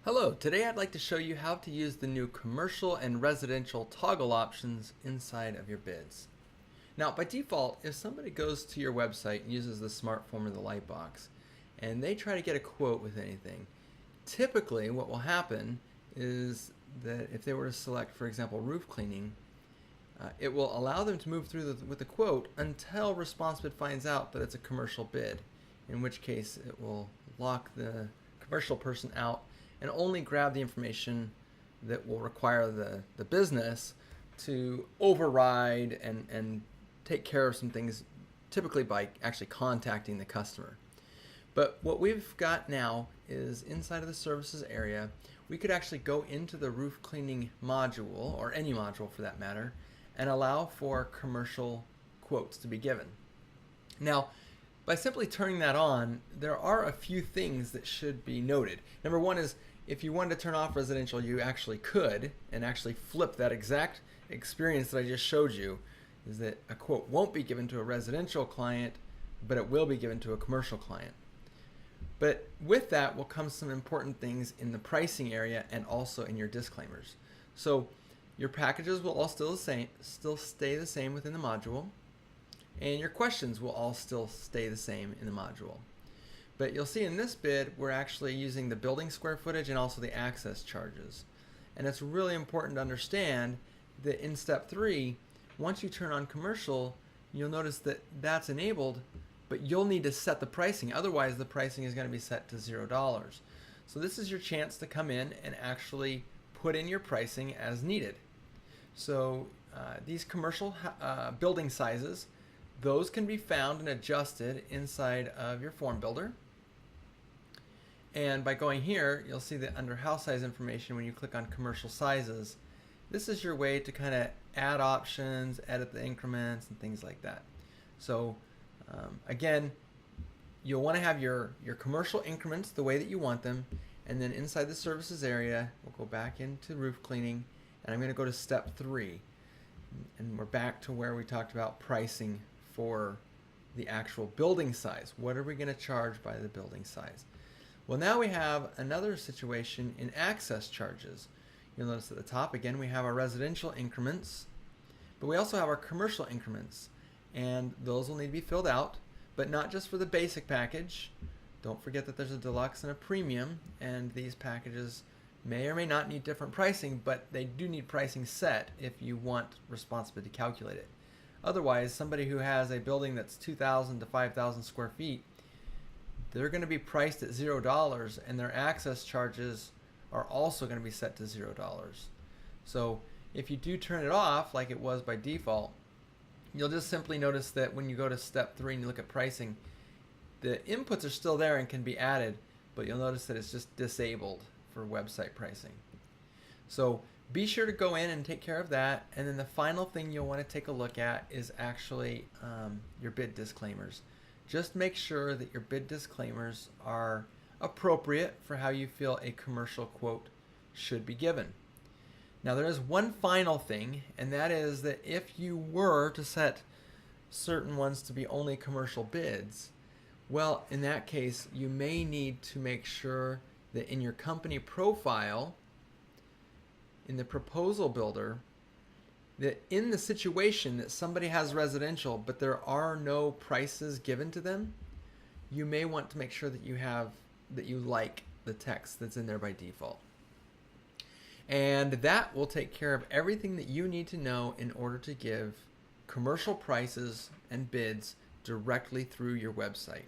Hello, today I'd like to show you how to use the new commercial and residential toggle options inside of your bids. Now, by default, if somebody goes to your website and uses the smart form or the Lightbox and they try to get a quote with anything, typically what will happen is that if they were to select, for example, roof cleaning, it will allow them to move through with the quote until ResponsiBid finds out that it's a commercial bid, in which case it will lock the commercial person out and only grab the information that will require the business to override and take care of some things, typically by actually contacting the customer. But what we've got now is inside of the services area, we could actually go into the roof cleaning module, or any module for that matter, and allow for commercial quotes to be given. Now, by simply turning that on, there are a few things that should be noted. Number one is, if you wanted to turn off residential, you actually could, and actually flip that exact experience that I just showed you, is that a quote won't be given to a residential client, but it will be given to a commercial client. But with that will come some important things in the pricing area and also in your disclaimers. So your packages will all still stay the same within the module, and your questions will all still stay the same in the module. But you'll see in this bid, we're actually using the building square footage and also the access charges. And it's really important to understand that in step 3, once you turn on commercial, you'll notice that that's enabled, but you'll need to set the pricing. Otherwise, the pricing is going to be set to $0. So this is your chance to come in and actually put in your pricing as needed. So these commercial building sizes, those can be found and adjusted inside of your form builder. And by going here, you'll see that under house size information, when you click on commercial sizes, this is your way to kind of add options, edit the increments, and things like that. So again, you'll want to have your commercial increments the way that you want them, and then inside the services area, we'll go back into roof cleaning, and I'm going to go to step 3. And we're back to where we talked about pricing for the actual building size. What are we going to charge by the building size? Well, now we have another situation in access charges. You'll notice at the top, again, we have our residential increments, but we also have our commercial increments, and those will need to be filled out, but not just for the basic package. Don't forget that there's a deluxe and a premium, and these packages may or may not need different pricing, but they do need pricing set if you want ResponsiBid to calculate it. Otherwise, somebody who has a building that's 2,000 to 5,000 square feet, they're going to be priced at $0, and their access charges are also going to be set to $0. So if you do turn it off like it was by default, you'll just simply notice that when you go to step 3 and you look at pricing, the inputs are still there and can be added, but you'll notice that it's just disabled for website pricing. So be sure to go in and take care of that. And then the final thing you'll want to take a look at is actually your bid disclaimers. Just make sure that your bid disclaimers are appropriate for how you feel a commercial quote should be given. Now there is one final thing, and that is that if you were to set certain ones to be only commercial bids, well, in that case, you may need to make sure that in your company profile, in the proposal builder, that in the situation that somebody has residential but there are no prices given to them, you may want to make sure that you like the text that's in there by default. And that will take care of everything that you need to know in order to give commercial prices and bids directly through your website.